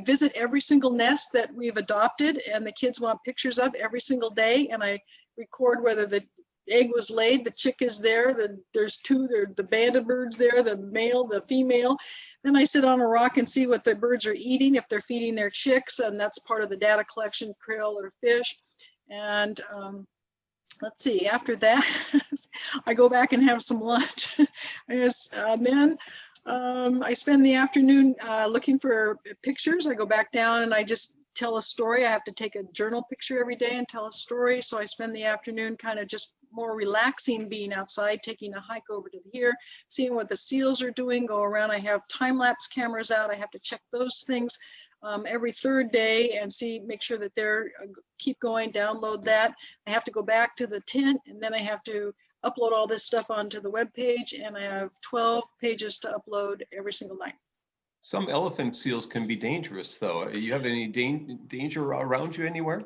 visit every single nest that we've adopted and the kids want pictures of every single day. And I record whether the egg was laid, the chick is there, there's two, the banded birds there, the male, the female. Then I sit on a rock and see what the birds are eating, if they're feeding their chicks, and that's part of the data collection, krill or fish. And let's see, after that, I go back and have some lunch. Then I spend the afternoon looking for pictures. I go back down and I just tell a story. I have to take a journal picture every day and tell a story. So I spend the afternoon kind of just more relaxing, being outside, taking a hike over to here, seeing what the seals are doing, go around. I have time-lapse cameras out. I have to check those things every third day and make sure that they're keep going, download that. I have to go back to the tent and then I have to upload all this stuff onto the web page, and I have 12 pages to upload every single night. Some elephant seals can be dangerous, though. You have any danger around you anywhere?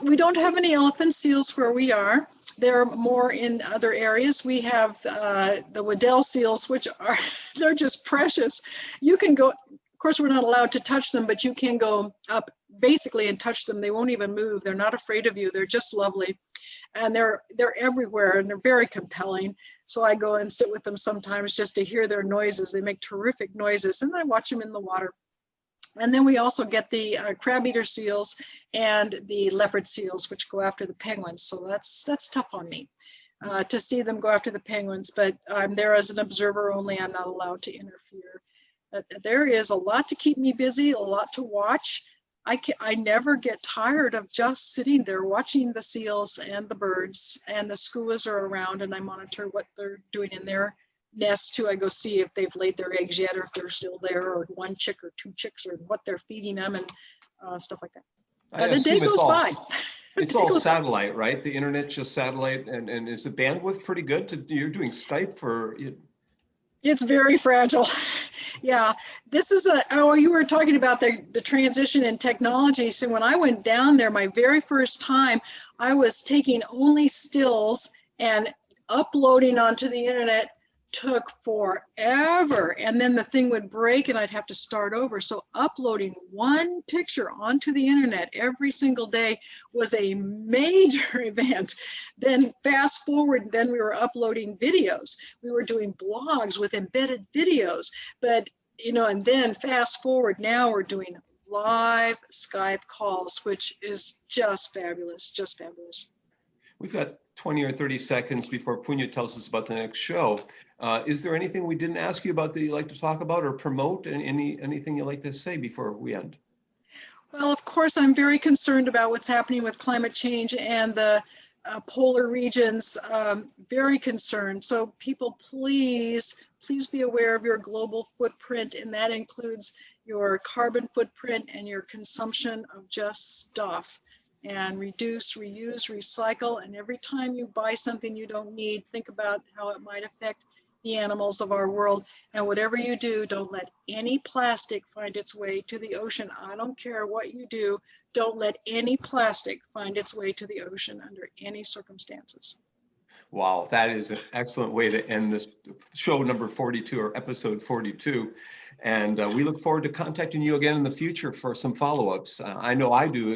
We don't have any elephant seals where we are. They're more in other areas. We have the Waddell seals, which are, they're just precious. You can go, of course, we're not allowed to touch them, but you can go up basically and touch them. They won't even move. They're not afraid of you. They're just lovely. And they're everywhere and they're very compelling. So I go and sit with them sometimes just to hear their noises. They make terrific noises, and I watch them in the water. And then we also get the crab eater seals and the leopard seals, which go after the penguins. So that's tough on me to see them go after the penguins, but I'm there as an observer only. I'm not allowed to interfere. There is a lot to keep me busy, a lot to watch. I never get tired of just sitting there watching the seals and the birds, and the skuas are around, and I monitor what they're doing in their nests too. I go see if they've laid their eggs yet, or if they're still there, or one chick or two chicks, or what they're feeding them, and stuff like that. The day goes by. It's all satellite, right? The internet's just satellite, and is the bandwidth pretty good? You're doing Skype for... It's very fragile. Yeah, this is you were talking about the transition in technology. So when I went down there, my very first time, I was taking only stills, and uploading onto the internet took forever. And then the thing would break and I'd have to start over. So uploading one picture onto the internet every single day was a major event. Then fast forward, then we were uploading videos. We were doing blogs with embedded videos, but and then fast forward, now we're doing live Skype calls, which is just fabulous, just fabulous. We've got 20 or 30 seconds before Punya tells us about the next show. Is there anything we didn't ask you about that you'd like to talk about or promote? Anything you'd like to say before we end? Well, of course, I'm very concerned about what's happening with climate change and the polar regions, very concerned. So people, please be aware of your global footprint, and that includes your carbon footprint and your consumption of just stuff. And reduce, reuse, recycle. And every time you buy something you don't need, think about how it might affect the animals of our world. And whatever you do, don't let any plastic find its way to the ocean. I don't care what you do. Don't let any plastic find its way to the ocean under any circumstances. Wow, that is an excellent way to end this show number 42, or episode 42. And we look forward to contacting you again in the future for some follow-ups. I know I do.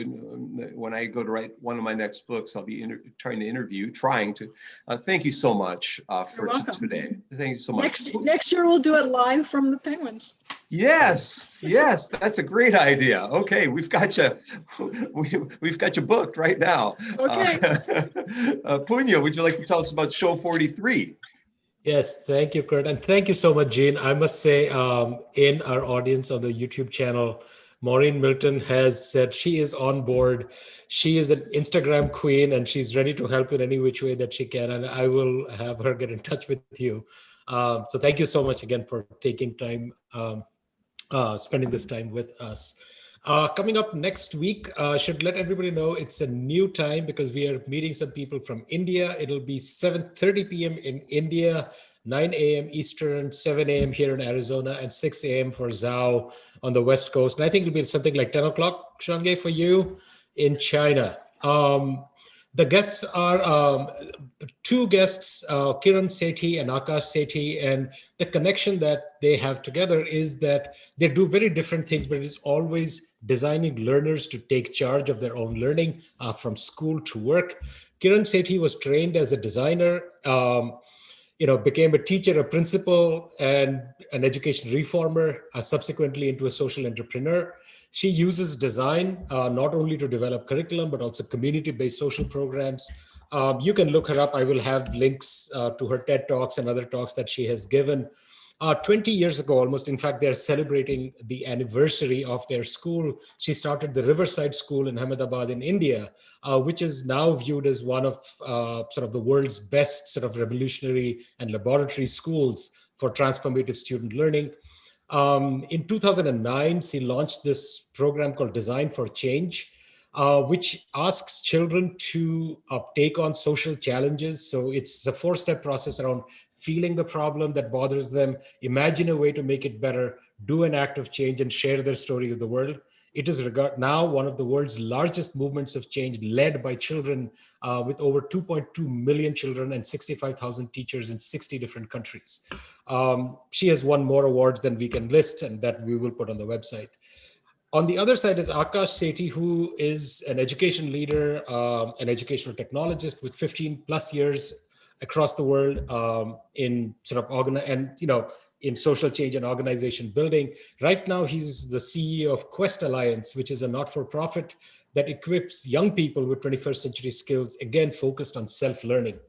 When I go to write one of my next books, I'll be trying to. Thank you so much for today. Thank you so much. Next year, we'll do it live from the penguins. Yes, that's a great idea. Okay, we've got you. We've got you booked right now. Okay. Punya, would you like to tell us about show 43? Yes, thank you, Kurt. And thank you so much, Jean. I must say, in our audience on the YouTube channel, Maureen Milton has said she is on board. She is an Instagram queen, and she's ready to help in any which way that she can. And I will have her get in touch with you. So thank you so much again for taking time, spending this time with us. Coming up next week, should let everybody know it's a new time because we are meeting some people from India. It'll be 7:30 p.m. in India, 9 a.m. Eastern, 7 a.m. here in Arizona, and 6 a.m. for Zhao on the West Coast. And I think it'll be something like 10 o'clock, Shanghai, for you in China. The guests are two guests, Kiran Sethi and Akash Sethi, and the connection that they have together is that they do very different things, but it's always designing learners to take charge of their own learning from school to work. Kiran Sethi was trained as a designer, became a teacher, a principal, and an education reformer, subsequently into a social entrepreneur. She uses design not only to develop curriculum, but also community-based social programs. You can look her up. I will have links to her TED Talks and other talks that she has given. 20 years ago, almost, in fact, they're celebrating the anniversary of their school. She started the Riverside School in Ahmedabad in India, which is now viewed as one of sort of the world's best sort of revolutionary and laboratory schools for transformative student learning. In 2009, she launched this program called Design for Change, which asks children to take on social challenges. So it's a 4-step process around feeling the problem that bothers them, imagine a way to make it better, do an act of change, and share their story with the world. It is now one of the world's largest movements of change led by children, with over 2.2 million children and 65,000 teachers in 60 different countries. She has won more awards than we can list, and that we will put on the website. On the other side is Akash Sethi, who is an education leader, an educational technologist with 15 plus years across the world in sort of in social change and organization building. Right now, he's the CEO of Quest Alliance, which is a not-for-profit that equips young people with 21st century skills, again, focused on self-learning.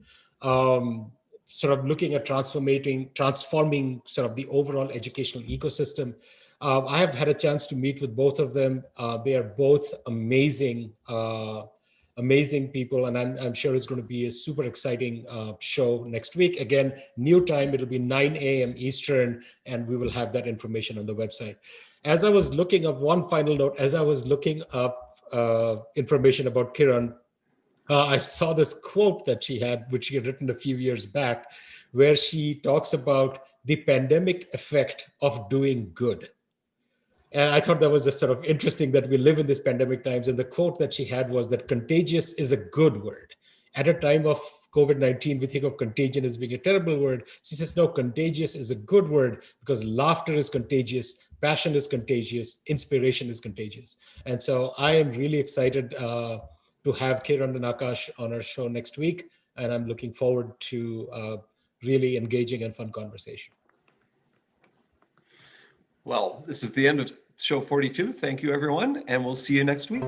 Sort of looking at transforming sort of the overall educational ecosystem. I have had a chance to meet with both of them. They are both amazing people, and I'm sure it's going to be a super exciting show next week. Again, new time, it'll be 9 a.m. Eastern, and we will have that information on the website. As I was looking up, one final note, as I was looking up information about Kiran, I saw this quote that she had, which she had written a few years back, where she talks about the pandemic effect of doing good. And I thought that was just sort of interesting that we live in this pandemic times. And the quote that she had was that contagious is a good word. At a time of COVID-19, we think of contagion as being a terrible word. She says, no, contagious is a good word because laughter is contagious, passion is contagious, inspiration is contagious. And so I am really excited to have Kiran and Akash on our show next week. And I'm looking forward to really engaging and fun conversation. Well, this is the end of show 42. Thank you, everyone, and we'll see you next week.